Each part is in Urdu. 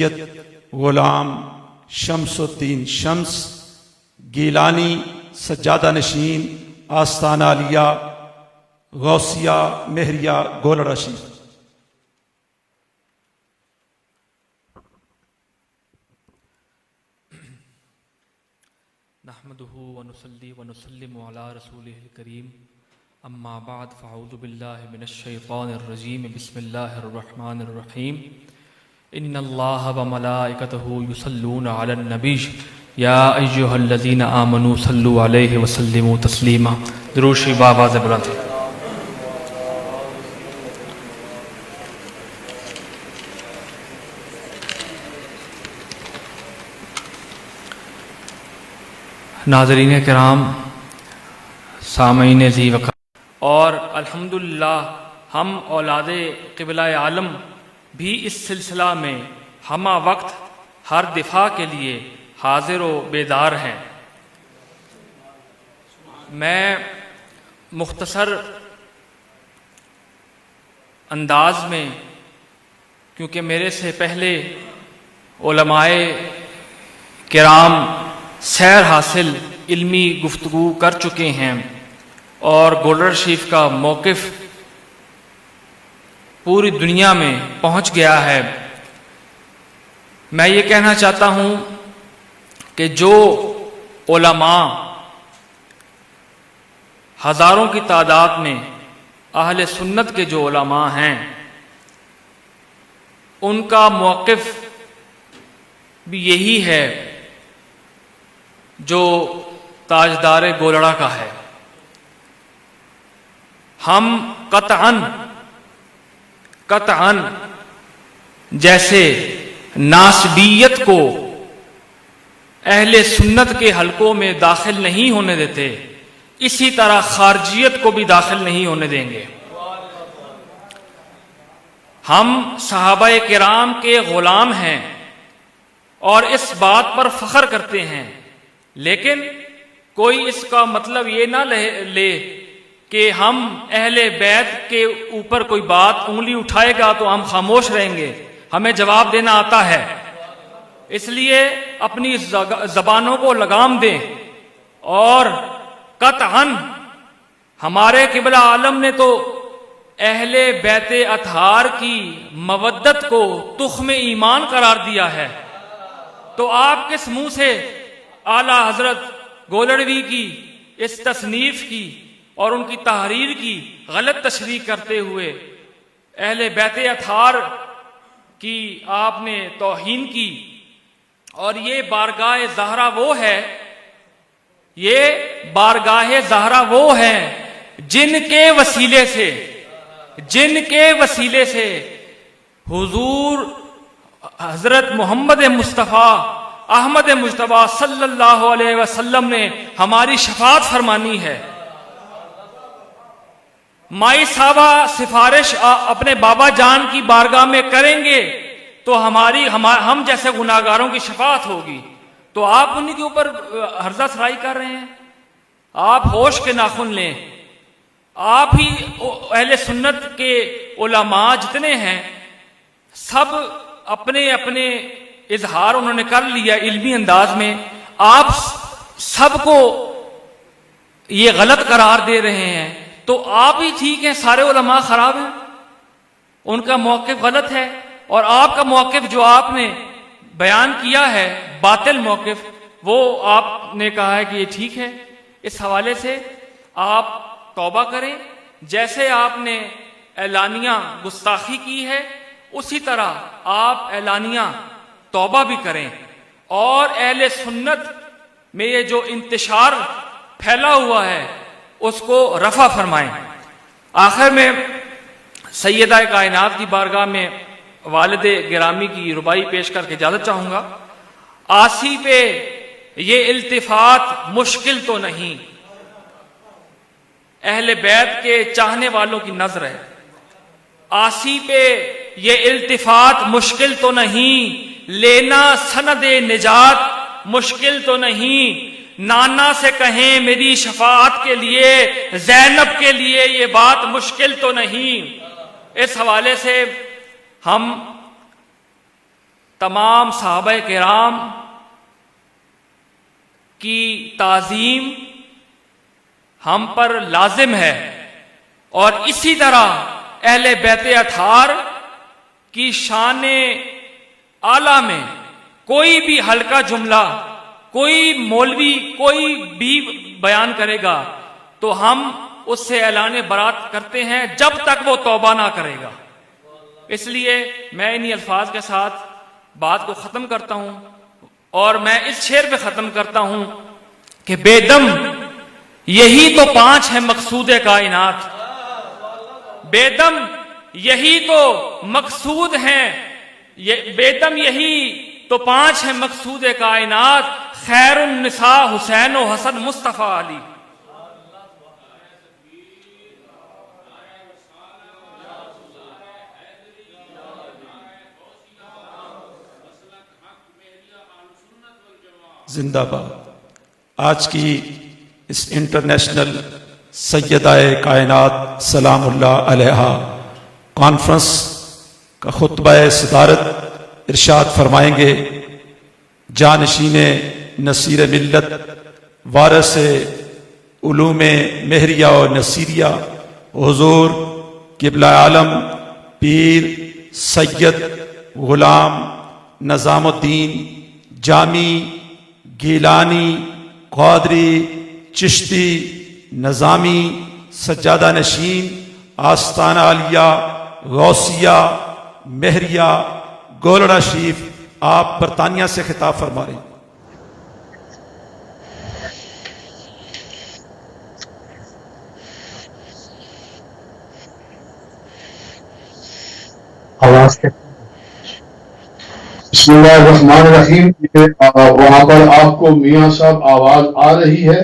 سید غلام شمس الدین شمس گیلانی سجادہ نشین آستانہ عالیہ غوثیہ مہریہ گولڑا شریف۔ نحمده ونصلي ونسلم على رسوله الكريم اما بعد فاعوذ بالله من الشيطان الرجيم بسم الله الرحمن الرحيم ان الله وملائكته يصلون على النبي يا ايها الذين امنوا صلوا عليه وسلموا تسليما۔ درود شریف آواز بلند۔ ناظرین کرام، سامعین ذی وقار، اور الحمدللہ ہم اولاد قبلہ عالم بھی اس سلسلہ میں ہمہ وقت ہر دفاع کے لیے حاضر و بیدار ہیں۔ میں مختصر انداز میں، کیونکہ میرے سے پہلے علماء کرام سیر حاصل علمی گفتگو کر چکے ہیں اور گولڑا شریف کا موقف پوری دنیا میں پہنچ گیا ہے، میں یہ کہنا چاہتا ہوں کہ جو علماء ہزاروں کی تعداد میں اہل سنت کے جو علماء ہیں ان کا موقف بھی یہی ہے جو تاجدار گولڑا کا ہے۔ ہم قطعاً جیسے ناسبیت کو اہل سنت کے حلقوں میں داخل نہیں ہونے دیتے، اسی طرح خارجیت کو بھی داخل نہیں ہونے دیں گے۔ ہم صحابہ کرام کے غلام ہیں اور اس بات پر فخر کرتے ہیں، لیکن کوئی اس کا مطلب یہ نہ لے کہ ہم اہل بیت کے اوپر کوئی بات انگلی اٹھائے گا تو ہم خاموش رہیں گے، ہمیں جواب دینا آتا ہے۔ اس لیے اپنی زبانوں کو لگام دیں، اور قطعاً ہمارے قبلہ عالم نے تو اہل بیت اطہار کی مودت کو تخم ایمان قرار دیا ہے، تو آپ کس منہ سے اعلی حضرت گولڑوی کی اس تصنیف کی اور ان کی تحریر کی غلط تشریح کرتے ہوئے اہل بیت اطہار کی آپ نے توہین کی؟ اور یہ بارگاہ زہرا وہ ہے جن کے وسیلے سے حضور حضرت محمد مصطفیٰ احمد مجتبیٰ صلی اللہ علیہ وسلم نے ہماری شفاعت فرمانی ہے۔ مائی صاحبہ سفارش اپنے بابا جان کی بارگاہ میں کریں گے تو ہم جیسے گناہگاروں کی شفاعت ہوگی، تو آپ انہی کے اوپر ہرزہ سرائی کر رہے ہیں۔ آپ ہوش کے ناخن لیں۔ آپ ہی اہل سنت کے علماء جتنے ہیں سب اپنے اپنے اظہار انہوں نے کر لیا علمی انداز میں، آپ سب کو یہ غلط قرار دے رہے ہیں، تو آپ ہی ٹھیک ہیں، سارے علماء خراب ہیں، ان کا موقف غلط ہے، اور آپ کا موقف جو آپ نے بیان کیا ہے باطل موقف، وہ آپ نے کہا ہے کہ یہ ٹھیک ہے۔ اس حوالے سے آپ توبہ کریں، جیسے آپ نے اعلانیہ گستاخی کی ہے اسی طرح آپ اعلانیہ توبہ بھی کریں، اور اہل سنت میں یہ جو انتشار پھیلا ہوا ہے اس کو رفع فرمائیں۔ آخر میں سیدہ کائنات کی بارگاہ میں والد گرامی کی ربائی پیش کر کے اجازت چاہوں گا۔ آسی پہ یہ التفات مشکل تو نہیں، اہل بیت کے چاہنے والوں کی نظر ہے۔ آسی پہ یہ التفات مشکل تو نہیں، لینا سند نجات مشکل تو نہیں، نانا سے کہیں میری شفاعت کے لیے، زینب کے لیے یہ بات مشکل تو نہیں۔ اس حوالے سے ہم تمام صحابہ کرام کی تعظیم ہم پر لازم ہے، اور اسی طرح اہل بیت اطہار کی شان اعلیٰ میں کوئی بھی ہلکا جملہ کوئی مولوی کوئی بھی بیان کرے گا تو ہم اس سے اعلان برات کرتے ہیں جب تک وہ توبہ نہ کرے گا۔ اس لیے میں انہی الفاظ کے ساتھ بات کو ختم کرتا ہوں، اور میں اس شعر پہ ختم کرتا ہوں کہ بے دم یہی تو 5 ہے مقصود کائنات، بے دم یہی تو مقصود ہیں، بے دم یہی تو 5 ہے مقصود کائنات، خیر النساء حسین و حسن مصطفیٰ علی۔ زندہ باد۔ آج کی اس انٹرنیشنل سیدہ کائنات سلام اللہ علیہا کانفرنس کا خطبہ صدارت ارشاد فرمائیں گے جانشین نصیر ملت، وارث علوم مہریہ و نصیریہ، حضور قبلہ عالم پیر سید غلام نظام الدین جامی گیلانی قادری چشتی نظامی سجادہ نشین آستانہ عالیہ غوثیہ مہریہ گولڑا شریف، آپ برطانیہ سے خطاب فرما رہے ہیں۔ آواز بسم اللہ الرحمن الرحیم۔ وہاں پر آپ کو میاں صاحب آواز آ رہی ہے؟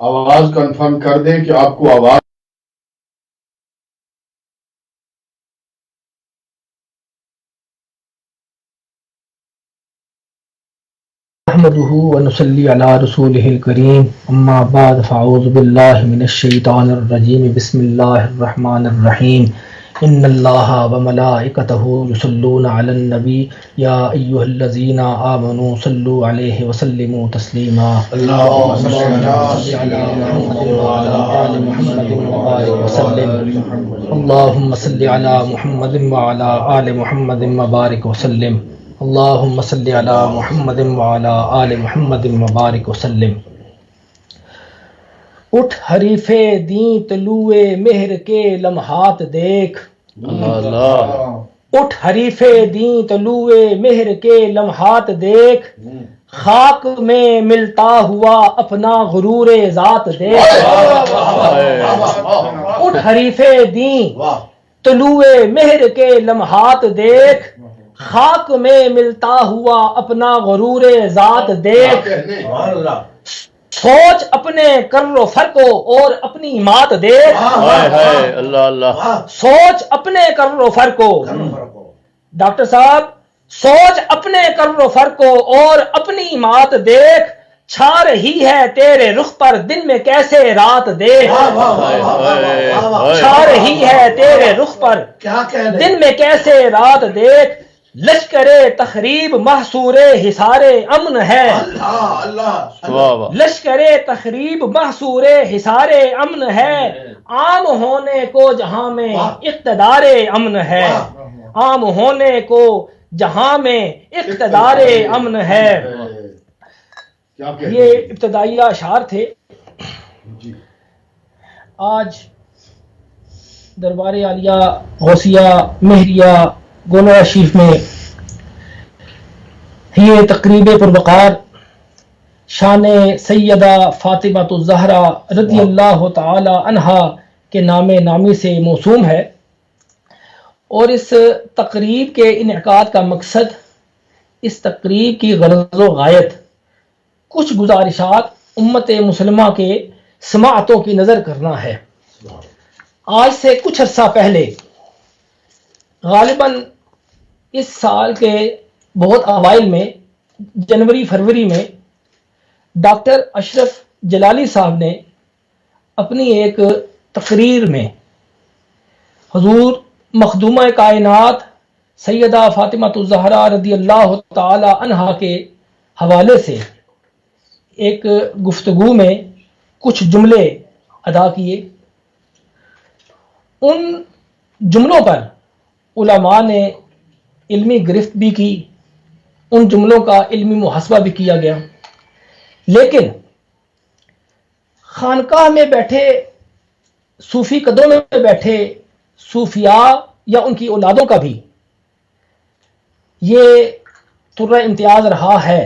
آواز کنفرم کر دیں کہ آپ کو آواز نحمده ونصلي على رسوله الكريم اما بعد فاعوذ بالله من الشيطان الرجيم بسم الله الرحمن الرحيم ان الله وملائكته يصلون على النبي يا ايها الذين امنوا صلوا عليه وسلموا تسليما اللهم صل على محمد وعلى ال محمد وبارك وسلم اللهم صل على محمد وعلى ال محمد وبارك وسلم اللهم صل على محمد وعلى آل محمد وبارک وسلم۔ اٹھ حریف دیں طلوع مہر کے لمحات دیکھ، اٹھ حریف دیں طلوع مہر کے لمحات دیکھ، خاک میں ملتا ہوا اپنا غرور ذات دیکھ، اٹھ حریف دیں طلوع مہر کے لمحات دیکھ، خاک میں ملتا ہوا اپنا غرور ذات دیکھ، سوچ اپنے کر و فر کو اور اپنی مات دیکھ، سوچ اپنے کر و فر کو، ڈاکٹر صاحب سوچ اپنے کر و فر کو اور اپنی مات دیکھ، چھا رہی ہے تیرے رخ پر دن میں کیسے رات دیکھ، چھا رہی ہے تیرے رخ پر دن میں کیسے رات دیکھ، لشکر تخریب محصور حصار امن ہے، لشکر تخریب محصور حصار امن ہے، عام ہونے کو جہاں میں اقتدار امن ہے، عام ہونے کو جہاں میں اقتدار امن ہے۔ یہ ابتدائی اشعار تھے۔ آج دربار عالیہ غوثیہ مہریہ گولڑا شریف میں یہ تقریب پروقار شان سیدہ فاطمہ الزہرا رضی اللہ تعالی عنہا کے نام نامی سے موسوم ہے، اور اس تقریب کے انعقاد کا مقصد، اس تقریب کی غرض و غایت کچھ گزارشات امت مسلمہ کے سماعتوں کی نظر کرنا ہے۔ آج سے کچھ عرصہ پہلے، غالباً اس سال کے بہت اوائل میں، جنوری فروری میں، ڈاکٹر اشرف جلالی صاحب نے اپنی ایک تقریر میں حضور مخدومہ کائنات سیدہ فاطمہ الزہرا رضی اللہ تعالی عنہا کے حوالے سے ایک گفتگو میں کچھ جملے ادا کیے. ان جملوں پر علماء نے علمی گرفت بھی کی، ان جملوں کا علمی محاسبہ بھی کیا گیا، لیکن خانقاہ میں بیٹھے صوفی قدوں میں بیٹھے صوفیاء یا ان کی اولادوں کا بھی یہ طرہ امتیاز رہا ہے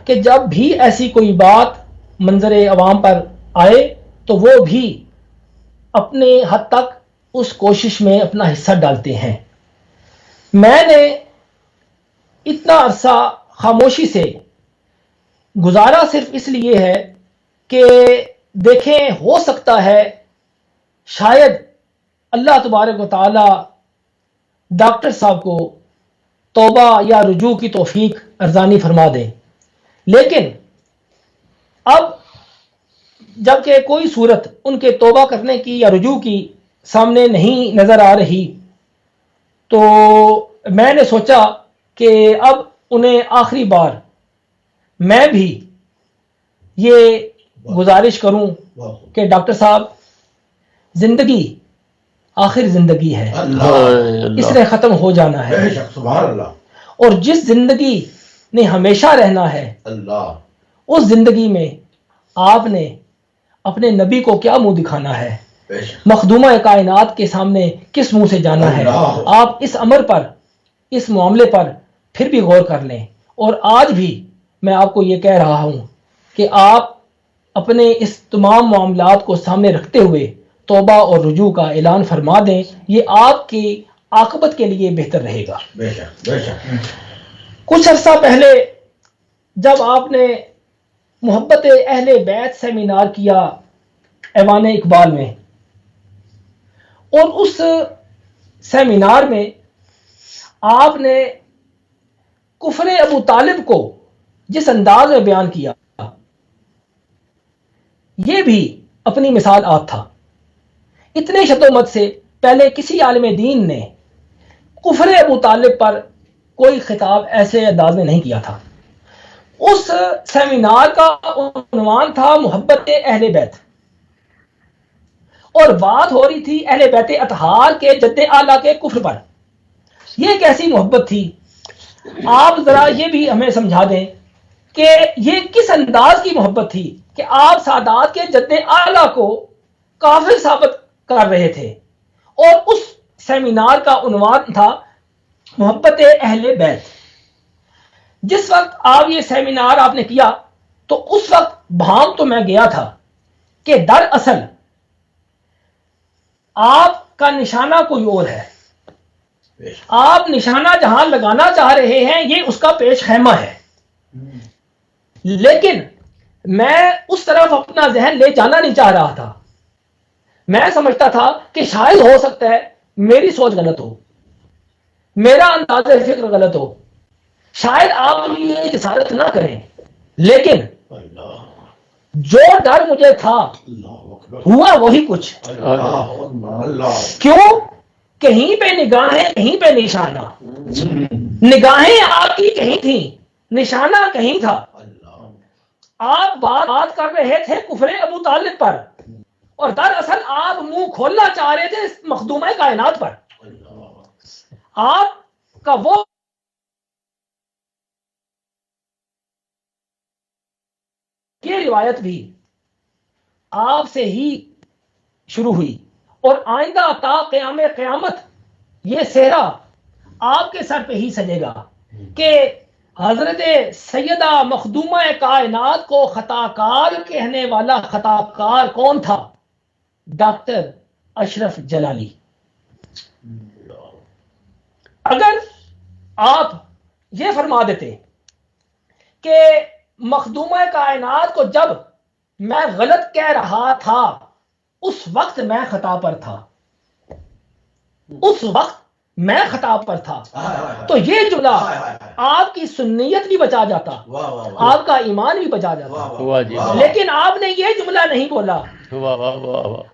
کہ جب بھی ایسی کوئی بات منظر عوام پر آئے تو وہ بھی اپنے حد تک اس کوشش میں اپنا حصہ ڈالتے ہیں. میں نے اتنا عرصہ خاموشی سے گزارا صرف اس لیے ہے کہ دیکھیں، ہو سکتا ہے شاید اللہ تبارک و تعالی ڈاکٹر صاحب کو توبہ یا رجوع کی توفیق ارزانی فرما دے. لیکن اب جب کہ کوئی صورت ان کے توبہ کرنے کی یا رجوع کی سامنے نہیں نظر آ رہی، تو میں نے سوچا کہ اب انہیں آخری بار میں بھی یہ گزارش کروں کہ ڈاکٹر صاحب، زندگی آخر زندگی ہے، اس نے ختم ہو جانا ہے، اور جس زندگی نے ہمیشہ رہنا ہے اس زندگی میں آپ نے اپنے نبی کو کیا منہ دکھانا ہے، مخدومہ کائنات کے سامنے کس منہ سے جانا ہے. آپ اس امر پر، اس معاملے پر پھر بھی غور کر لیں. اور آج بھی میں آپ کو یہ کہہ رہا ہوں کہ آپ اپنے اس تمام معاملات کو سامنے رکھتے ہوئے توبہ اور رجوع کا اعلان فرما دیں. یہ آپ کی عاقبت کے لیے بہتر رہے گا. کچھ عرصہ پہلے جب آپ نے محبت اہل بیت سیمینار کیا ایوان اقبال میں، اور اس سیمینار میں آپ نے کفر ابو طالب کو جس انداز میں بیان کیا، یہ بھی اپنی مثال آپ تھا. اتنے شتومت سے پہلے کسی عالم دین نے کفر ابو طالب پر کوئی خطاب ایسے انداز میں نہیں کیا تھا. اس سیمینار کا عنوان تھا محبت اہل بیت، اور بات ہو رہی تھی اہل بیت اطہار کے جد اعلیٰ کے کفر پر. یہ کیسی محبت تھی؟ آپ ذرا یہ بھی ہمیں سمجھا دیں کہ یہ کس انداز کی محبت تھی کہ آپ سادات کے جد اعلیٰ کو کافر ثابت کر رہے تھے، اور اس سیمینار کا عنوان تھا محبت اہل بیت. جس وقت آپ یہ سیمینار آپ نے کیا تو اس وقت بھام تو میں گیا تھا کہ دراصل آپ کا نشانہ کوئی اور ہے. آپ نشانہ جہاں لگانا چاہ رہے ہیں یہ اس کا پیش خیمہ ہے، لیکن میں اس طرف اپنا ذہن لے جانا نہیں چاہ رہا تھا. میں سمجھتا تھا کہ شاید ہو سکتا ہے میری سوچ غلط ہو، میرا انداز فکر غلط ہو، شاید آپ یہ جسارت نہ کریں. لیکن جو ڈر مجھے تھا ہوا وہی کچھ. کیوں؟ کہیں پہ نگاہیں، کہیں پہ نشانہ. نگاہیں آپ کی کہیں تھیں، نشانہ کہیں تھا. آپ بات کر رہے تھے کفر ابو طالب پر، اور دراصل آپ منہ کھولنا چاہ رہے تھے مخدومہ کائنات پر. آپ کا وہ یہ روایت بھی آپ سے ہی شروع ہوئی، اور آئندہ تا قیام قیامت یہ صحرا آپ کے سر پہ ہی سجے گا کہ حضرت سیدہ مخدومہ کائنات کو خطا کار کہنے والا خطا کار کون تھا؟ ڈاکٹر اشرف جلالی. اگر آپ یہ فرما دیتے کہ مخدومہ کائنات کو جب میں غلط کہہ رہا تھا اس وقت میں خطا پر تھا، اس وقت میں خطا پر تھا، تو یہ جملہ آپ کی سنیت بھی بچا جاتا، آپ کا ایمان بھی بچا جاتا. لیکن آپ نے یہ جملہ نہیں بولا.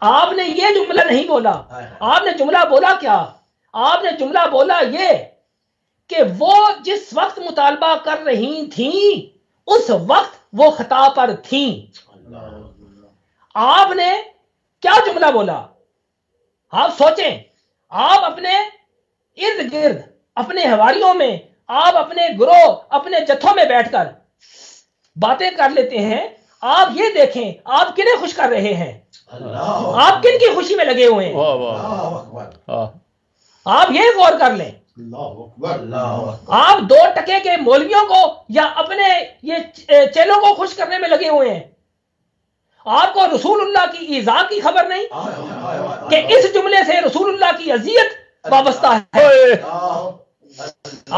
آپ نے یہ جملہ نہیں بولا. آپ نے جملہ بولا کیا؟ آپ نے جملہ بولا یہ کہ وہ جس وقت مطالبہ کر رہی تھیں اس وقت وہ خطا پر تھیں. آپ نے کیا جملہ بولا؟ آپ سوچیں، آپ اپنے ارد گرد، اپنے حواریوں میں، آپ اپنے گروہ، اپنے جتھوں میں بیٹھ کر باتیں کر لیتے ہیں. آپ یہ دیکھیں آپ کنہیں خوش کر رہے ہیں، آپ کن کی خوشی میں لگے ہوئے ہیں. آپ یہ غور کر لیں. آپ 2 ٹکے کے مولویوں کو یا اپنے یہ چیلوں کو خوش کرنے میں لگے ہوئے ہیں. آپ کو رسول اللہ کی ایذا کی خبر نہیں کہ اس جملے سے رسول اللہ کی اذیت وابستہ ہے.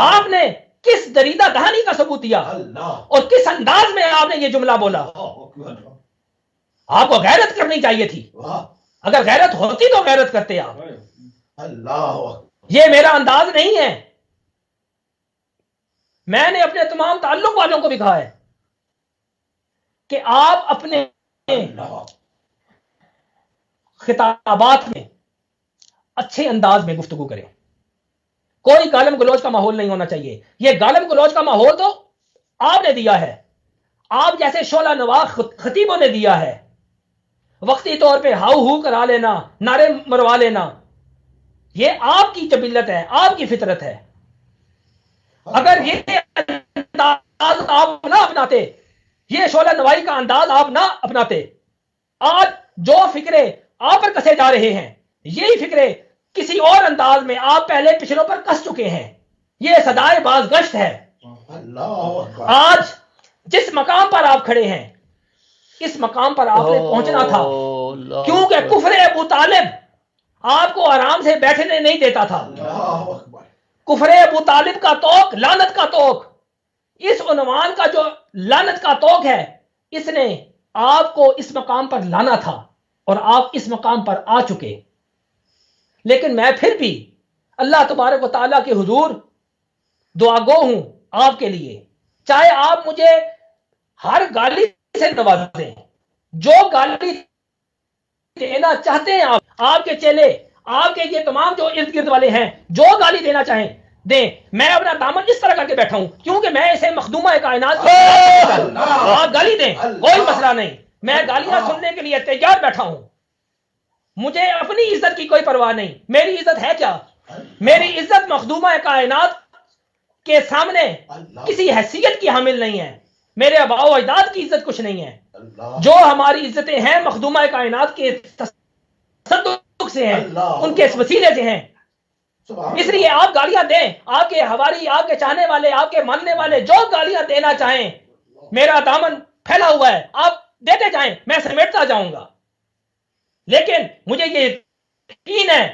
آپ نے کس دریدہ دہانی کا ثبوت دیا اور کس انداز میں آپ نے یہ جملہ بولا؟ آپ کو غیرت کرنی چاہیے تھی. اگر غیرت ہوتی تو غیرت کرتے آپ. یہ میرا انداز نہیں ہے. میں نے اپنے تمام تعلق والوں کو بھی کہا ہے کہ آپ اپنے خطابات میں اچھے انداز میں گفتگو کریں. کوئی گالم گلوچ کا ماحول نہیں ہونا چاہیے. یہ گالم گلوچ کا ماحول تو آپ نے دیا ہے، آپ جیسے شعلہ نوا خطیبوں نے دیا ہے. وقتی طور پہ ہاؤ ہو کرا لینا، نعرے مروا لینا، یہ آپ کی جبلت ہے، آپ کی فطرت ہے. اگر یہ انداز آپ نہ اپناتے، یہ شعلہ نوائی کا انداز آپ نہ اپناتے، آج جو فکرے آپ پر کسے جا رہے ہیں یہی فکرے کسی اور انداز میں آپ پہلے پچھلوں پر کس چکے ہیں. یہ صدائے باز گشت ہے. آج جس مقام پر آپ کھڑے ہیں اس مقام پر آپ نے پہنچنا تھا، کیونکہ کفر ابو طالب آپ کو آرام سے بیٹھنے نہیں دیتا تھا. کفر ابو طالب کا توق لعنت کا توق، اس عنوان کا جو لعنت کا توق ہے، اس نے آپ کو اس مقام پر لانا تھا اور آپ اس مقام پر آ چکے. لیکن میں پھر بھی اللہ تبارک و تعالیٰ کے حضور دعا گو ہوں آپ کے لیے. چاہے آپ مجھے ہر گالی سے نوازیں، جو گالی دینا چاہتے ہیں آپ کے چیلے، آپ کے یہ تمام جو ارد گرد والے ہیں، جو گالی دینا چاہیں دیں. میں اپنا دامن اس طرح کر کے بیٹھا ہوں کیونکہ میں اسے مخدومہ کائنات آپ گالی دیں، کوئی مسئلہ نہیں. میں گالیاں سننے کے لیے تیار بیٹھا ہوں. مجھے اپنی عزت کی کوئی پرواہ نہیں. میری عزت ہے کیا؟ میری عزت مخدومہ کائنات کے سامنے کسی حیثیت کی حامل نہیں ہے. میرے آباء و اجداد کی عزت کچھ نہیں ہے. جو ہماری عزتیں ہیں مخدومہ کائنات کے تصدق سے ہیں، ان کے وسیلے سے ہیں. اس لیے آپ گالیاں دیں، آپ کے حواری، آپ کے چاہنے والے، آپ کے ماننے والے جو گالیاں دینا چاہیں، میرا دامن پھیلا ہوا ہے، آپ دیتے جائیں، میں سمیٹتا جاؤں گا. لیکن مجھے یہ یقین ہے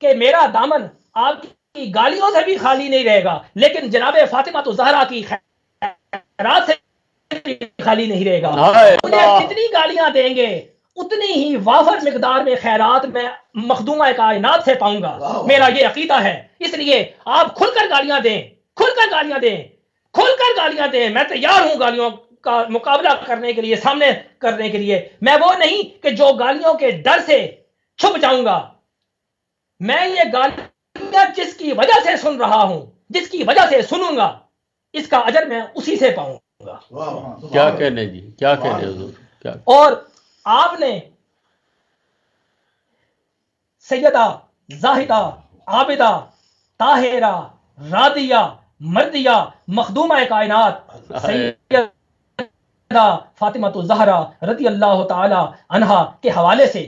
کہ میرا دامن آپ کی گالیوں سے بھی خالی نہیں رہے گا، لیکن جناب فاطمہ الزہرا کی خیرات سے بھی خالی نہیں رہے گا. مجھے جتنی گالیاں دیں گے اتنی ہی وافر مقدار میں خیرات میں مخدومہ کائنات سے پاؤں گا. میرا یہ عقیدہ ہے. اس لیے آپ کھل کر گالیاں دیں، کھل کر گالیاں دیں، کھل کر گالیاں دیں. میں تیار ہوں گالیوں کا مقابلہ کرنے کے لیے، سامنے کرنے کے لیے. میں وہ نہیں کہ جو گالیوں کے ڈر سے چھپ جاؤں گا. میں یہ گالیاں جس کی وجہ سے سن رہا ہوں، جس کی وجہ سے سنوں گا، اس کا اجر میں اسی سے پاؤں گا. کیا کہنے جی، کیا کہنے حضور، کیا. اور آپ نے سیدہ زاہدہ عابدہ طاہرہ راضیہ مرضیہ مخدومہ کائنات سیدہ فاطمہ الزہرا رضی اللہ تعالی عنہا کے حوالے سے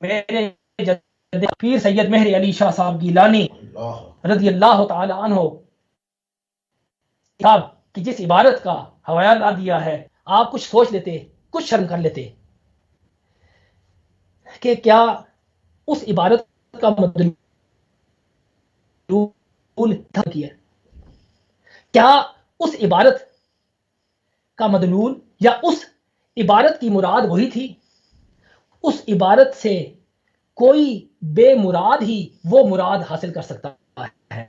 میرے پیر سید مہر علی شاہ صاحب گیلانی رضی اللہ تعالی عنہ کی جس عبارت کا حوالہ دیا ہے، آپ کچھ سوچ لیتے، کچھ شرم کر لیتے کہ کیا اس عبارت کا مدلول کیا، کیا اس عبارت کا مدلول یا اس عبارت کی مراد وہی تھی؟ اس عبارت سے کوئی بے مراد ہی وہ مراد حاصل کر سکتا ہے.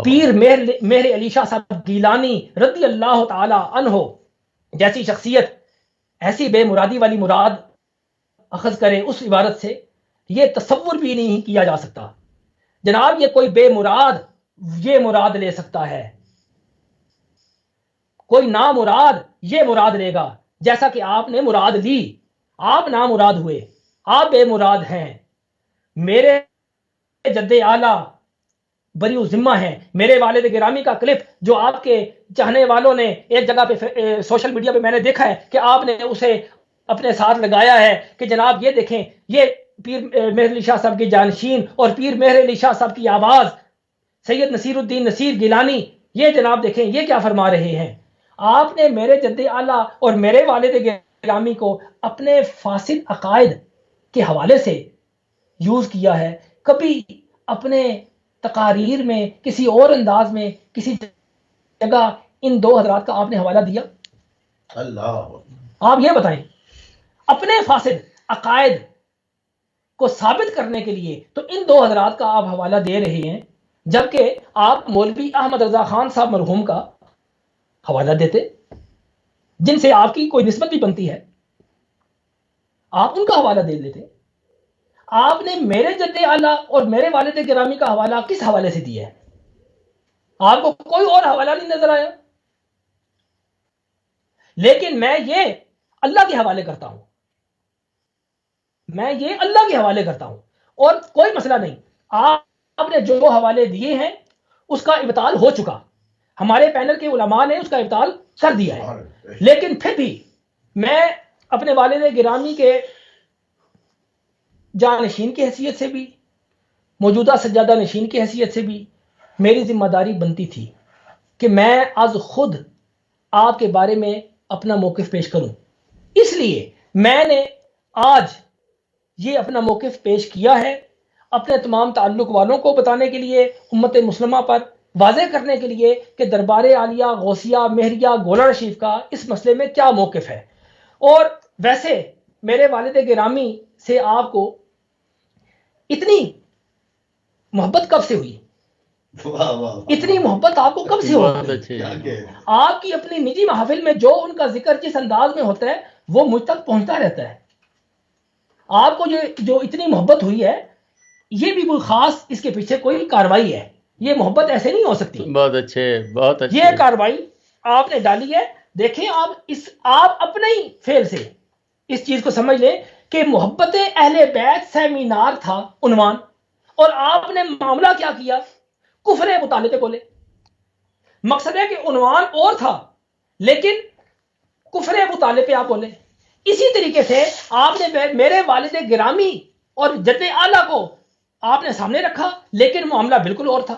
پیر مہر علی شاہ صاحب گیلانی رضی اللہ تعالی عنہ جیسی شخصیت ایسی بے مرادی والی مراد اخذ کرے اس عبارت سے، یہ تصور بھی نہیں کیا جا سکتا. جناب یہ کوئی بے مراد یہ مراد لے سکتا ہے، کوئی نامراد یہ مراد لے گا، جیسا کہ آپ نے مراد لی، آپ نامراد ہوئے، آپ بے مراد ہیں۔ میرے جد اعلیٰ بریء ذمہ ہیں، میرے والد گرامی کا کلپ جو آپ کے چاہنے والوں نے ایک جگہ پہ سوشل میڈیا پہ میں نے دیکھا ہے کہ آپ نے اسے اپنے ساتھ لگایا ہے کہ جناب یہ دیکھیں، یہ پیر مہر علی شاہ صاحب کی جانشین اور پیر مہر علی شاہ صاحب کی آواز سید نصیر الدین نصیر گیلانی، یہ جناب دیکھیں یہ کیا فرما رہے ہیں۔ آپ نے میرے جد اعلیٰ اور میرے والد گرامی کو اپنے فاسد عقائد کے حوالے سے یوز کیا ہے، کبھی اپنے تقاریر میں کسی اور انداز میں کسی جگہ ان دو حضرات کا آپ نے حوالہ دیا؟ اللہ، آپ یہ بتائیں، اپنے فاسد عقائد کو ثابت کرنے کے لیے تو ان دو حضرات کا آپ حوالہ دے رہے ہیں، جبکہ آپ مولوی احمد رضا خان صاحب مرحوم کا حوالہ دیتے جن سے آپ کی کوئی نسبت بھی بنتی ہے، آپ ان کا حوالہ دے دیتے۔ آپ نے میرے جد اعلیٰ اور میرے والد گرامی کا حوالہ کس حوالے سے دیا ہے؟ آپ کو کوئی اور حوالہ نہیں نظر آیا، لیکن میں یہ اللہ کے حوالے کرتا ہوں، میں یہ اللہ کے حوالے کرتا ہوں، اور کوئی مسئلہ نہیں۔ آپ نے جو حوالے دیے ہیں اس کا ابطال ہو چکا، ہمارے پینل کے علماء نے اس کا ابطال کر دیا ہے، لیکن پھر بھی میں اپنے والد گرامی کے جانشین کی حیثیت سے بھی، موجودہ سجادہ نشین کی حیثیت سے بھی میری ذمہ داری بنتی تھی کہ میں از خود آپ کے بارے میں اپنا موقف پیش کروں۔ اس لیے میں نے آج یہ اپنا موقف پیش کیا ہے، اپنے تمام تعلق والوں کو بتانے کے لیے، امت مسلمہ پر واضح کرنے کے لیے کہ دربار عالیہ غوثیہ مہریہ گولڑ شریف کا اس مسئلے میں کیا موقف ہے۔ اور ویسے میرے والد گرامی سے آپ کو اتنی محبت کب سے ہوئی؟ اتنی محبت آپ کو کب سے ہوئی؟ آپ کی اپنی نجی محفل میں جو ان کا ذکر جس انداز میں ہوتا ہے وہ مجھ تک پہنچتا رہتا ہے۔ آپ کو جو اتنی محبت ہوئی ہے، یہ بھی کوئی خاص اس کے پیچھے کوئی کاروائی ہے، یہ محبت ایسے نہیں ہو سکتی۔ بہت اچھے، بہت اچھے، یہ کاروائی آپ نے ڈالی ہے۔ دیکھیں آپ اپنے ہی فعل سے اس چیز کو سمجھ لیں کہ محبت اہل بیت سیمینار تھا عنوان، اور آپ نے معاملہ کیا کیا؟ کفر مطالعے پہ بولے۔ مقصد ہے کہ عنوان اور تھا لیکن کفر مطالعے پہ آپ بولے۔ اسی طریقے سے آپ نے میرے والد گرامی اور جد اعلیٰ کو آپ نے سامنے رکھا، لیکن معاملہ بالکل اور تھا۔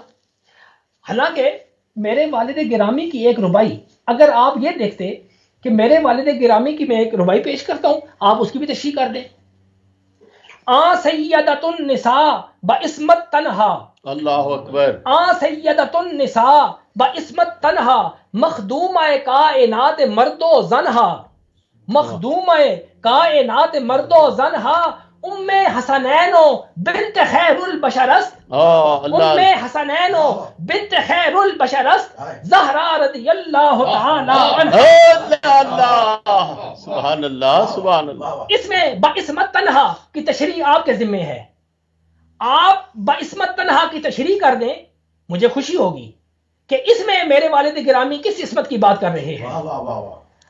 حالانکہ میرے والد گرامی کی ایک ربائی، اگر آپ یہ دیکھتے کہ میرے والد گرامی کی میں ایک ربائی پیش کرتا ہوں، آپ اس کی بھی تشریح کر دیں۔ سیدۃ النساء بعصمت تنہا، اللہ اکبر، سیدۃ النساء بعصمت تنہا، مخدومہ کائنات مرد و زنہا، مخدومہ کائنات مرد و زنہا، ام حسنین بنت خیر البشر است، ام حسنین بنت خیر البشر است، زہرا رضی اللہ تعالی عنہ۔ سبحان اللہ، سبحان اللہ۔ اس میں بعصمت تنہا کی تشریح آپ کے ذمہ ہے، آپ بعصمت تنہا کی تشریح کر دیں، مجھے خوشی ہوگی کہ اس میں میرے والد گرامی کس عصمت کی بات کر رہے ہیں۔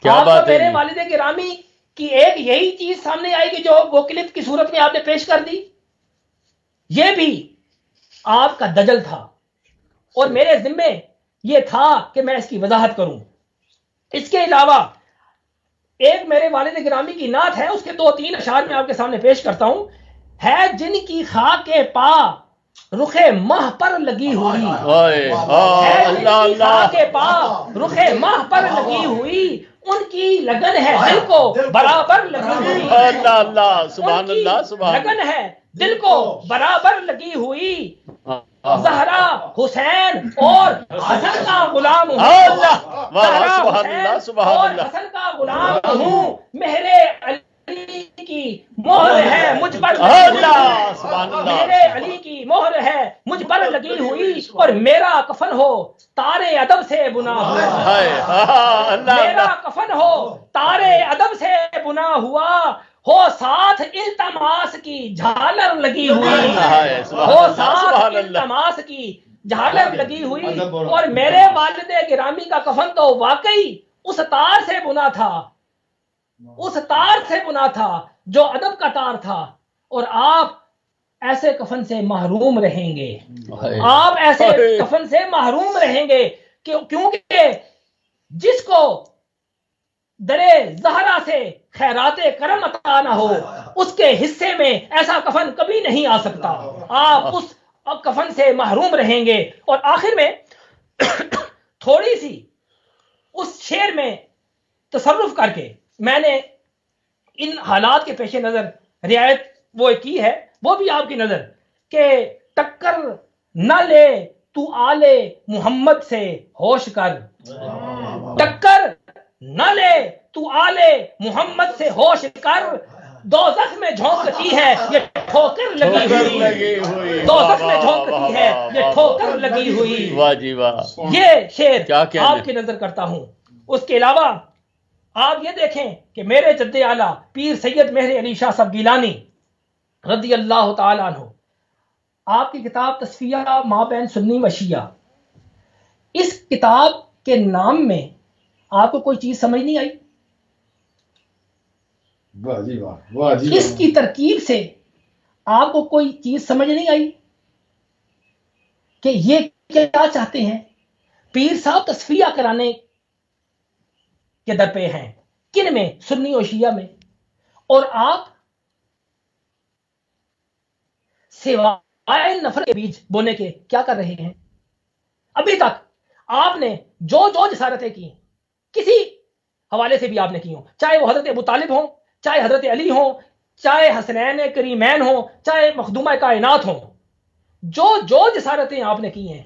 آپ کو میرے والد گرامی کی ایک یہی چیز سامنے آئے گی جو وہ کلپ کی صورت میں آپ نے پیش کر دی، یہ بھی آپ کا دجل تھا، اور میرے ذمے یہ تھا کہ میں اس کی وضاحت کروں۔ اس کے علاوہ ایک میرے والد گرامی کی نعت ہے، اس کے 2-3 اشعار میں آپ کے سامنے پیش کرتا ہوں۔ ہے جن کی خاک پا رخ ماہ پر لگی ہوئی، ہے جن کی خاک پا رخ ماہ پر لگی ہوئی، ان کی لگن ہے دل کو برابر لگی ہوئی، اللہ اللہ، سبحان اللہ، سبحان اللہ، لگن ہے دل کو برابر لگی ہوئی، زہرا حسین اور حسن کا غلام ہوں، سبحان اللہ، سبحان اور اللہ، حسن کا غلام ہوں، میرے علی کی مہر ہے مجھ پر، اللہ، سبحان اللہ، میرے علی کی مہر ہے مجھ پر لگی ہوئی، اور میرا کفن ہو تارے ادب سے بنا ہوا، میرا کفن ہو تارے ادب سے بنا ہوا، ہو ساتھ التماس کی جھالر لگی ہوئی، ہو ساتھ التماس کی جہالت لگی ہوئی، اور میرے والد گرامی کا کفن تو واقعی اس تار سے بنا تھا، اس تار سے بنا تھا جو ادب کا تار تھا، اور آپ ایسے کفن سے محروم رہیں گے، آپ ایسے کفن سے محروم رہیں گے، کیونکہ جس کو درے زہرا سے خیرات کرم عطا نہ ہو اس کے حصے میں ایسا کفن کبھی نہیں آ سکتا، آپ اس کفن سے محروم رہیں گے۔ اور آخر میں تھوڑی سی اس شعر میں تصرف کر کے میں نے ان حالات کے پیش نظر رعایت وہ کی ہے، وہ بھی آپ کی نظر کہ ٹکر نہ لے تو آلے محمد سے ہوش کر، ٹکر نہ لے تو آلے محمد سے ہوش کر، دوزخ میں جھونکتی ہے یہ ٹھوکر لگی ہوئی، دوزخ میں جھونکتی ہے یہ ٹھوکر لگی ہوئی۔ واہ جی واہ، یہ شعر آپ کی نظر کرتا ہوں۔ اس کے علاوہ آپ یہ دیکھیں کہ میرے جد اعلیٰ پیر سید مہر علی شاہ صاحب گیلانی رضی اللہ تعالیٰ عنہ، آپ کی کتاب تصفیہ ما بین سنی و شیعہ، اس کتاب کے نام میں آپ کو کوئی چیز سمجھ نہیں آئی؟ واہ جی واہ، واہ جی اس کی ترکیب سے آپ کو کوئی چیز سمجھ نہیں آئی کہ یہ کیا چاہتے ہیں؟ پیر صاحب تصفیہ کرانے کے در پہ ہیں، کن میں؟ سنی و شیعہ میں، اور آپ سوائے نفرت کے بیج بونے کے کیا کر رہے ہیں؟ ابھی تک آپ نے جو جسارتیں کی کسی حوالے سے بھی آپ نے کی ہوں، چاہے وہ حضرت ابو طالب ہوں، چاہے حضرت علی ہوں، چاہے حسنین کریمین ہوں، چاہے مخدومہ کائنات ہوں، جو جسارتیں آپ نے کی ہیں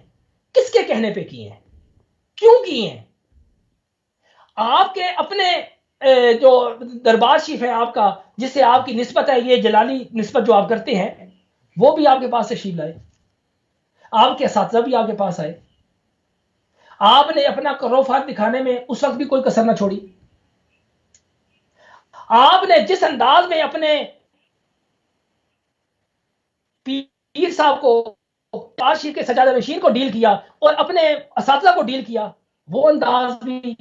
کس کے کہنے پہ کی ہیں؟ کیوں کی ہیں؟ آپ کے اپنے جو دربار شریف ہے آپ کا، جس سے آپ کی نسبت ہے، یہ جلالی نسبت جو آپ کرتے ہیں، وہ بھی آپ کے پاس تشریف لائے، آپ کے اساتذہ بھی آپ کے پاس آئے، آپ نے اپنا کروفات دکھانے میں اس وقت بھی کوئی کسر نہ چھوڑی، آپ نے جس انداز میں اپنے پیر صاحب کو دربار شریف کے سجادہ نشین کو ڈیل کیا اور اپنے اساتذہ کو ڈیل کیا، وہ انداز بھی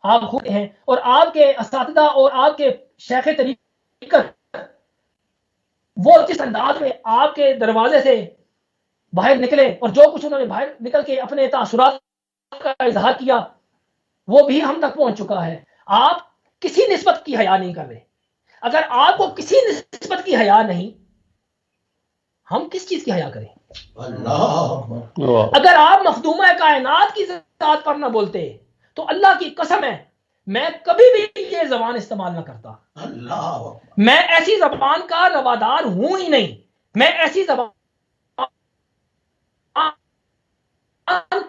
آپ خود ہیں، اور آپ کے اساتذہ اور آپ کے شیخ طریقت وہ جس انداز میں آپ کے دروازے سے باہر نکلے اور جو کچھ انہوں نے باہر نکل کے اپنے تاثرات کا اظہار کیا، وہ بھی ہم تک پہنچ چکا ہے۔ آپ کسی نسبت کی حیا نہیں کر رہے۔ اگر آپ کو کسی نسبت کی حیا نہیں، ہم کس چیز کی حیا کریں؟ اگر آپ مخدومہ کائنات کی ذات پر نہ بولتے تو اللہ کی قسم ہے میں کبھی بھی یہ زبان استعمال نہ کرتا۔ میں ایسی زبان کا روادار ہوں ہی نہیں، میں ایسی زبان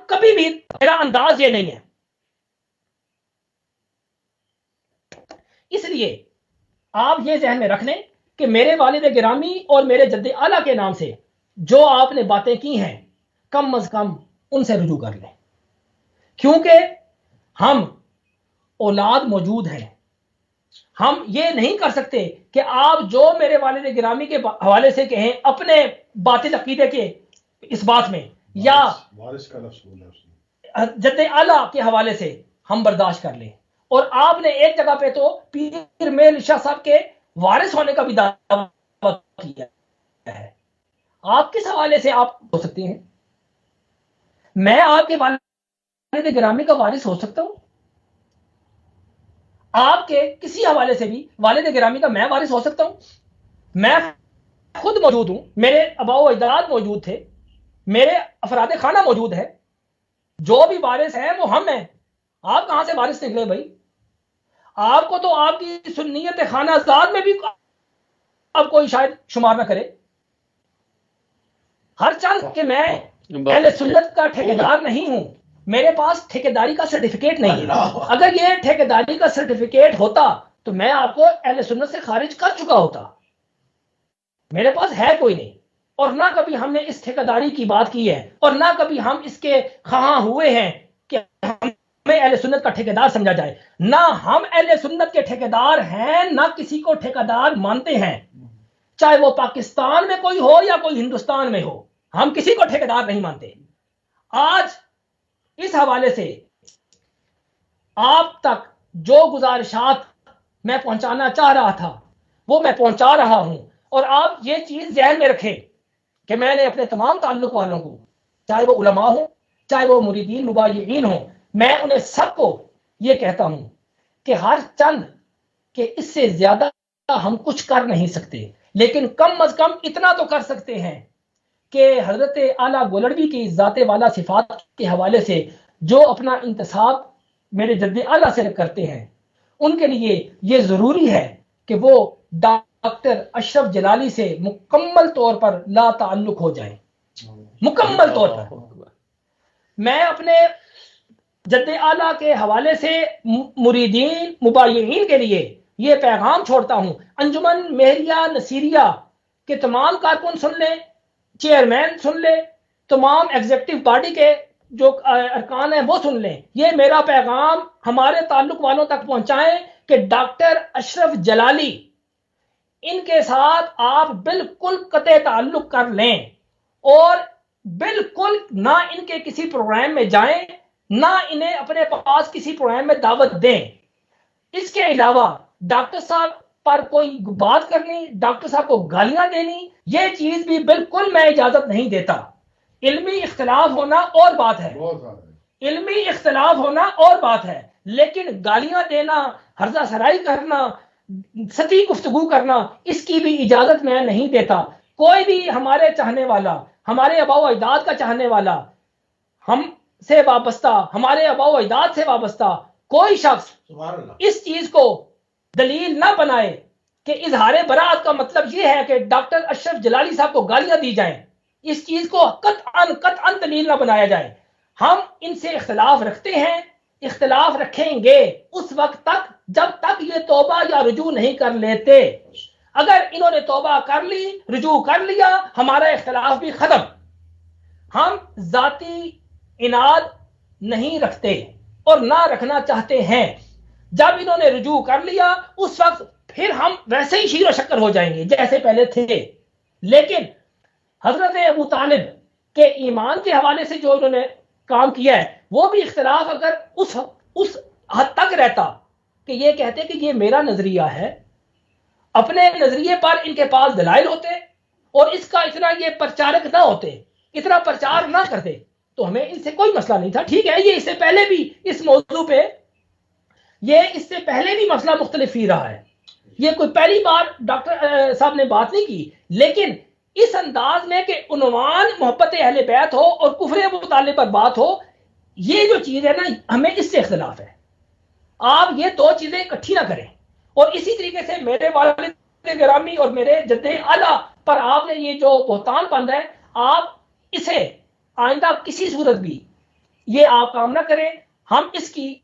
کبھی بھی، میرا انداز یہ نہیں ہے۔ اس لیے آپ یہ ذہن میں رکھ لیں کہ میرے والد گرامی اور میرے جد اعلیٰ کے نام سے جو آپ نے باتیں کی ہیں کم از کم ان سے رجوع کر لیں، کیونکہ ہم اولاد موجود ہیں۔ ہم یہ نہیں کر سکتے کہ آپ جو میرے والد گرامی کے حوالے سے کہیں اپنے باطل عقیدے کے اس بات میں، یا وارث کا لفظ بولا اس نے، جد اعلیٰ کے حوالے سے ہم برداشت کر لیں۔ اور آپ نے ایک جگہ پہ تو پیر میر شاہ صاحب کے وارث ہونے کا بھی دعویٰ کیا ہے۔ آپ کس حوالے سے آپ ہو سکتے ہیں؟ میں آپ کے والد گرامی کا وارث ہو سکتا ہوں؟ آپ کے کسی حوالے سے بھی والد گرامی کا میں وارث ہو سکتا ہوں؟ میں خود موجود ہوں، میرے آباء و اجداد موجود تھے، میرے افراد خانہ موجود ہے، جو بھی وارث ہیں وہ ہم ہیں۔ آپ کہاں سے وارث نکلے بھائی؟ آپ کو تو آپ کی سنیت خانہ ذات میں بھی اب کوئی شاید شمار نہ کرے، ہر چند کہ میں اہل سنت کا ٹھیکیدار نہیں ہوں، میرے پاس ٹھیکیداری کا سرٹیفکیٹ نہیں ہے۔ اگر یہ ٹھیکیداری کا سرٹیفکیٹ ہوتا تو میں آپ کو اہل سنت سے خارج کر چکا ہوتا، میرے پاس ہے کوئی نہیں، اور نہ کبھی ہم نے اس ٹھیکیداری کی بات کی ہے، اور نہ کبھی ہم اس کے خواہاں ہوئے ہیں کہ ہمیں اہل سنت کا ٹھیکیدار سمجھا جائے۔ نہ ہم اہل سنت کے ٹھیکیدار ہیں، نہ کسی کو ٹھیکیدار مانتے ہیں، چاہے وہ پاکستان میں کوئی ہو یا کوئی ہندوستان میں ہو۔ ہم کسی کو ٹھیکیدار نہیں مانتے. آج اس حوالے سے آپ تک جو گزارشات میں پہنچانا چاہ رہا تھا وہ میں پہنچا رہا ہوں. اور آپ یہ چیز ذہن میں رکھیں کہ میں نے اپنے تمام تعلق والوں کو، چاہے وہ علماء ہوں، چاہے وہ مریدین مبایعین ہوں، میں انہیں سب کو یہ کہتا ہوں کہ ہر چند کہ اس سے زیادہ ہم کچھ کر نہیں سکتے، لیکن کم از کم اتنا تو کر سکتے ہیں کہ حضرت اعلیٰ گولڑوی کی ذات والا صفات کے حوالے سے جو اپنا انتصاب میرے جد اعلیٰ سے کرتے ہیں، ان کے لیے یہ ضروری ہے کہ وہ ڈاکٹر اشرف جلالی سے مکمل طور پر لا تعلق ہو جائیں. مکمل طور پر میں اپنے جد اعلیٰ کے حوالے سے مریدین مبایعین کے لیے یہ پیغام چھوڑتا ہوں. انجمن مہریہ نصیریہ کے تمام کارکن سن لیں، چیئرمین سن لیں، تمام ایگزیکٹو باڈی کے جو ارکان ہیں وہ سن لیں. یہ میرا پیغام ہمارے تعلق والوں تک پہنچائیں کہ ڈاکٹر اشرف جلالی، ان کے ساتھ آپ بالکل قطع تعلق کر لیں اور بالکل نہ ان کے کسی پروگرام میں جائیں، نہ انہیں اپنے پاس کسی پروگرام میں دعوت دیں. اس کے علاوہ ڈاکٹر صاحب پر کوئی بات کرنی، ڈاکٹر صاحب کو گالیاں دینی، یہ چیز بھی بالکل میں اجازت نہیں دیتا. علمی اختلاف ہونا اور بات ہے، علمی اختلاف ہونا اور بات ہے، لیکن گالیاں دینا، ہرزہ سرائی کرنا، سطحی گفتگو کرنا، اس کی بھی اجازت میں نہیں دیتا. کوئی بھی ہمارے چاہنے والا، ہمارے آباء و اجداد کا چاہنے والا، ہم سے وابستہ، ہمارے آباء و اجداد سے وابستہ کوئی شخص اس چیز کو دلیل نہ بنائے کہ اظہار برات کا مطلب یہ ہے کہ ڈاکٹر اشرف جلالی صاحب کو گالیاں دی جائیں. اس چیز کو قطعاً دلیل نہ بنایا جائے. ہم ان سے اختلاف رکھتے ہیں، اختلاف رکھیں گے اس وقت تک جب تک یہ توبہ یا رجوع نہیں کر لیتے. اگر انہوں نے توبہ کر لی، رجوع کر لیا، ہمارا اختلاف بھی ختم. ہم ذاتی اناد نہیں رکھتے اور نہ رکھنا چاہتے ہیں. جب انہوں نے رجوع کر لیا اس وقت پھر ہم ویسے ہی شیر و شکر ہو جائیں گے جیسے پہلے تھے. لیکن حضرت ابو طالب کے ایمان کے حوالے سے جو انہوں نے کام کیا ہے، وہ بھی اختلاف اگر اس حد تک رہتا کہ یہ کہتے کہ یہ میرا نظریہ ہے، اپنے نظریے پر ان کے پاس دلائل ہوتے اور اس کا اتنا یہ پرچارک نہ ہوتے، اتنا پرچار نہ کرتے، تو ہمیں ان سے کوئی مسئلہ نہیں تھا. ٹھیک ہے، یہ اس سے پہلے بھی اس موضوع پہ اس سے پہلے بھی مسئلہ مختلف ہی رہا ہے. یہ کوئی پہلی بار ڈاکٹر صاحب نے بات نہیں کی، لیکن اس انداز میں کہ عنوان محبت اہل بیت ہو اور کفر ابو طالب پر بات ہو، یہ جو چیز ہے نا، ہمیں اس سے اختلاف ہے. آپ یہ دو چیزیں اکٹھی نہ کریں. اور اسی طریقے سے میرے والد گرامی اور میرے جد اعلیٰ پر آپ نے یہ جو بہتان باندھا ہے، آپ اسے آئندہ کسی صورت بھی یہ آپ کام نہ کریں. ہم اس کی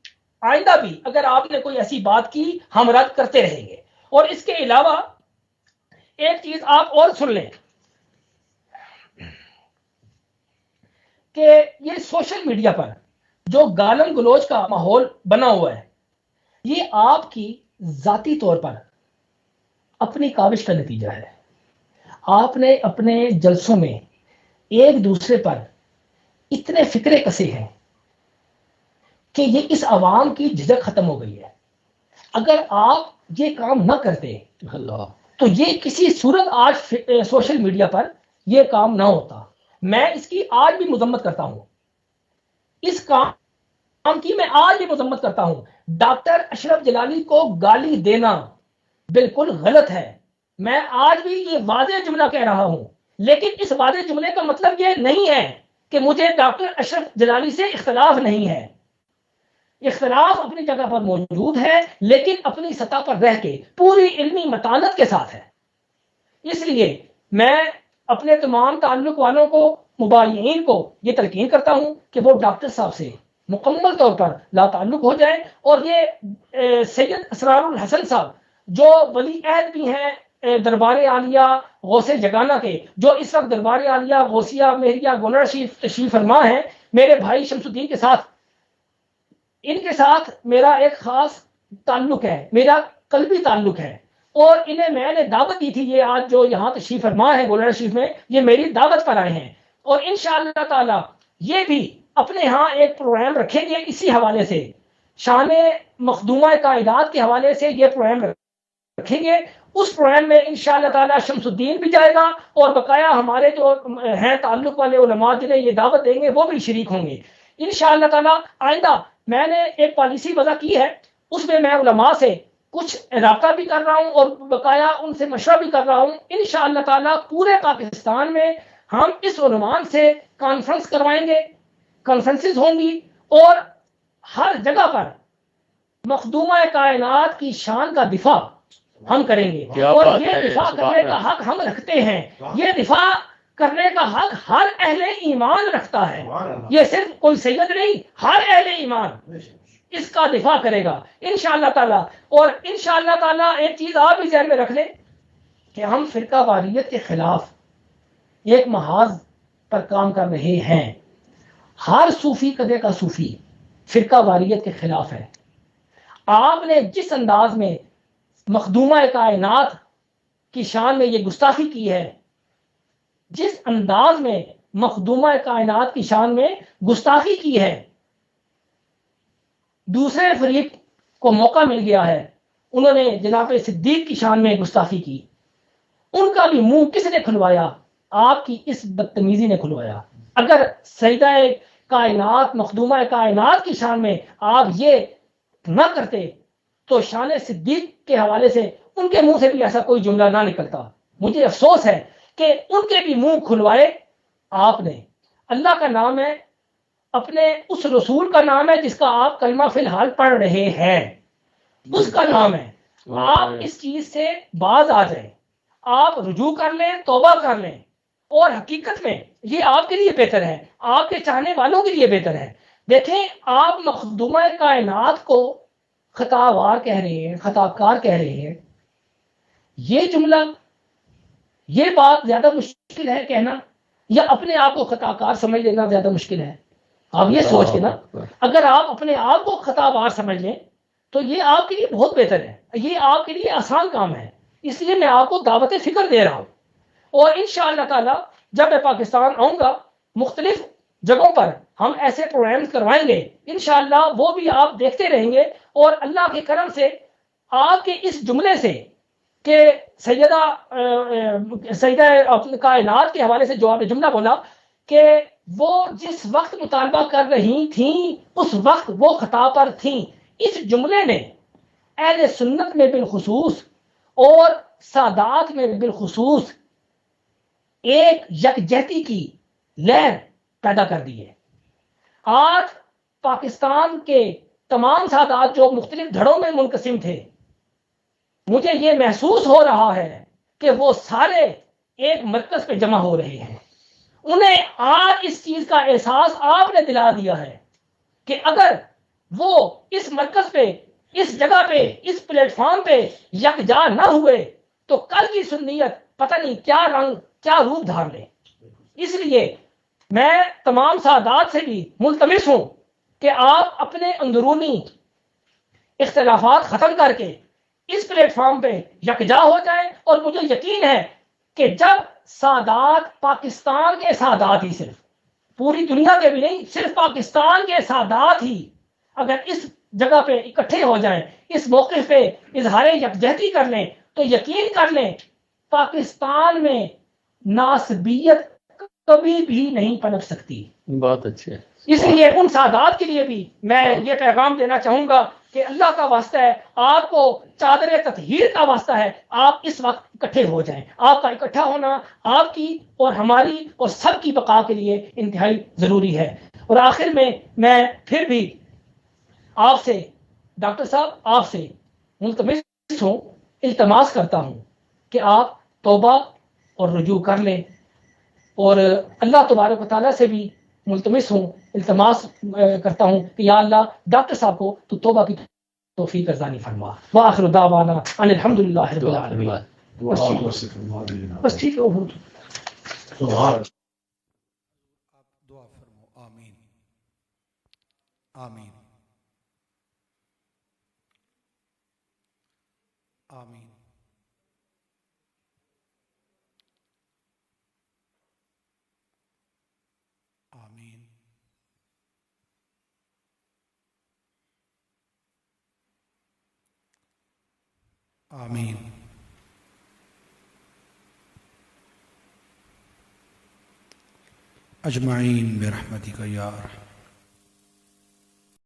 آئندہ بھی اگر آپ نے کوئی ایسی بات کی ہم رد کرتے رہیں گے. اور اس کے علاوہ ایک چیز آپ اور سن لیں کہ یہ سوشل میڈیا پر جو گالم گلوچ کا ماحول بنا ہوا ہے، یہ آپ کی ذاتی طور پر اپنی کاوش کا نتیجہ ہے. آپ نے اپنے جلسوں میں ایک دوسرے پر اتنے فکرے کسے ہیں کہ یہ اس عوام کی جھجک ختم ہو گئی ہے. اگر آپ یہ کام نہ کرتے تو یہ کسی صورت آج سوشل میڈیا پر یہ کام نہ ہوتا. میں اس کی آج بھی مذمت کرتا ہوں، اس کام کی میں آج بھی مذمت کرتا ہوں. ڈاکٹر اشرف جلالی کو گالی دینا بالکل غلط ہے. میں آج بھی یہ واضح جملہ کہہ رہا ہوں، لیکن اس واضح جملے کا مطلب یہ نہیں ہے کہ مجھے ڈاکٹر اشرف جلالی سے اختلاف نہیں ہے. اختلاف اپنی جگہ پر موجود ہے، لیکن اپنی سطح پر رہ کے پوری علمی متانت کے ساتھ ہے. اس لیے میں اپنے تمام تعلق والوں کو، مبایعین کو یہ تلقین کرتا ہوں کہ وہ ڈاکٹر صاحب سے مکمل طور پر لا تعلق ہو جائیں. اور یہ سید اسرار الحسن صاحب جو ولی عہد بھی ہیں دربار عالیہ غوث جگانہ کے، جو اس وقت دربار عالیہ غوثیہ مہریہ گولڑ شریف تشریف فرما ہیں، میرے بھائی شمس الدین کے ساتھ، ان کے ساتھ میرا ایک خاص تعلق ہے، میرا قلبی تعلق ہے. اور انہیں میں نے دعوت دی تھی، یہ آج جو یہاں تشریف فرما ہے گولڑ شریف میں، یہ میری دعوت پر آئے ہیں. اور انشاءاللہ تعالی یہ بھی اپنے ہاں ایک پروگرام رکھیں گے اسی حوالے سے، شان مخدومہ کائنات کے حوالے سے یہ پروگرام رکھیں گے. اس پروگرام میں انشاءاللہ تعالی شمس الدین بھی جائے گا اور بقایا ہمارے جو ہیں تعلق والے علماء جنہیں یہ دعوت دیں گے وہ بھی شریک ہوں گے انشاءاللہ تعالی. آئندہ میں نے ایک پالیسی وضع کی ہے، اس میں میں علماء سے کچھ رابطہ بھی کر رہا ہوں اور بقایا ان سے مشورہ بھی کر رہا ہوں. انشاءاللہ تعالی پورے پاکستان میں ہم اس عنوان سے کانفرنس کروائیں گے، کانفرنسز ہوں گی، اور ہر جگہ پر مخدومہ کائنات کی شان کا دفاع ہم کریں گے. اور یہ دفاع کرنے کا حق ہم رکھتے ہیں، یہ دفاع کرنے کا حق ہر اہل ایمان رکھتا ہے. یہ صرف کوئی سید نہیں، ہر اہل ایمان اس کا دفاع کرے گا انشاءاللہ تعالی. اور انشاءاللہ تعالی ایک چیز آپ بھی ذہن میں رکھ لیں کہ ہم فرقہ واریت کے خلاف ایک محاذ پر کام کر رہے ہیں. ہر صوفی قدے کا صوفی فرقہ واریت کے خلاف ہے. آپ نے جس انداز میں مخدومہ کائنات کی شان میں یہ گستاخی کی ہے، جس انداز میں مخدومہ کائنات کی شان میں گستاخی کی ہے، دوسرے فریق کو موقع مل گیا ہے، انہوں نے جناب صدیق کی شان میں گستاخی کی، ان کا بھی منہ کس نے کھلوایا؟ آپ کی اس بدتمیزی نے کھلوایا. اگر سیدہ کائنات مخدومہ کائنات کی شان میں آپ یہ نہ کرتے تو شان صدیق کے حوالے سے ان کے منہ سے بھی ایسا کوئی جملہ نہ نکلتا. مجھے افسوس ہے کہ ان کے بھی منہ کھلوائے آپ نے. اللہ کا نام ہے، اپنے اس رسول کا نام ہے جس کا آپ کلمہ فی الحال پڑھ رہے ہیں، اس کا نام ہے. آپ اس چیز سے باز آ جائیں، آپ رجوع کر لیں، توبہ کر لیں. اور حقیقت میں یہ آپ کے لیے بہتر ہے، آپ کے چاہنے والوں کے لیے بہتر ہے. دیکھیں، آپ مخدومہ کائنات کو خطاوار کہہ رہے ہیں، خطا کار کہہ رہے ہیں. یہ جملہ، یہ بات زیادہ مشکل ہے کہنا یا اپنے آپ کو خطا کار سمجھ لینا زیادہ مشکل ہے؟ آپ یہ سوچ کے نا، اگر آپ اپنے آپ کو خطا وار سمجھ لیں تو یہ آپ کے لیے بہت بہتر ہے، یہ آپ کے لیے آسان کام ہے. اس لیے میں آپ کو دعوت فکر دے رہا ہوں. اور انشاءاللہ تعالی جب میں پاکستان آؤں گا، مختلف جگہوں پر ہم ایسے پروگرامز کروائیں گے انشاءاللہ، وہ بھی آپ دیکھتے رہیں گے. اور اللہ کے کرم سے آپ کے اس جملے سے کہ سیدہ کائنات کے حوالے سے جو آپ نے جملہ بولا کہ وہ جس وقت مطالبہ کر رہی تھیں اس وقت وہ خطا پر تھیں، اس جملے نے اہل سنت میں بالخصوص اور سادات میں بالخصوص ایک یکجہتی کی لہر پیدا کر دی ہے. آج پاکستان کے تمام سادات جو مختلف دھڑوں میں منقسم تھے، مجھے یہ محسوس ہو رہا ہے کہ وہ سارے ایک مرکز پہ جمع ہو رہے ہیں. انہیں آج اس چیز کا احساس آپ نے دلا دیا ہے کہ اگر وہ اس مرکز پہ، اس جگہ پہ، اس پلیٹ فارم پہ یکجا نہ ہوئے تو کل کی سنیت پتہ نہیں کیا رنگ، کیا روپ دھار لے. اس لیے میں تمام سادات سے بھی ملتمس ہوں کہ آپ اپنے اندرونی اختلافات ختم کر کے اس پلیٹ فارم پہ یکجا ہو جائیں. اور مجھے یقین ہے کہ جب سادات، پاکستان کے سادات ہی، صرف پوری دنیا کے بھی نہیں، صرف پاکستان کے سادات ہی اگر اس جگہ پہ اکٹھے ہو جائیں، اس موقع پہ اظہار یکجہتی کر لیں تو یقین کر لیں پاکستان میں ناسبیت کبھی بھی نہیں پنپ سکتی. بہت اچھے. اس لیے ان سادات کے لیے بھی میں یہ پیغام دینا چاہوں گا کہ اللہ کا واسطہ ہے، آپ کو چادر تطہیر کا واسطہ ہے، آپ اس وقت اکٹھے ہو جائیں. آپ کا اکٹھا ہونا آپ کی اور ہماری اور سب کی بقا کے لیے انتہائی ضروری ہے. اور آخر میں پھر بھی آپ سے، ڈاکٹر صاحب، آپ سے ملتمس ہوں، التماس کرتا ہوں کہ آپ توبہ اور رجوع کر لیں. اور اللہ تبارک و تعالیٰ سے بھی ملتمس ہوں، التماس کرتا ہوں کہ یا اللہ ڈاکٹر صاحب کو تو توبہ کی توفیق ارزانی فرما. وآخر دعوانا ان الحمدللہ رب العالمین. بس ٹھیک ہے. آپ دعا فرمو. آمین آمین آمین. آمین اجمعین برحمتک یا ارحم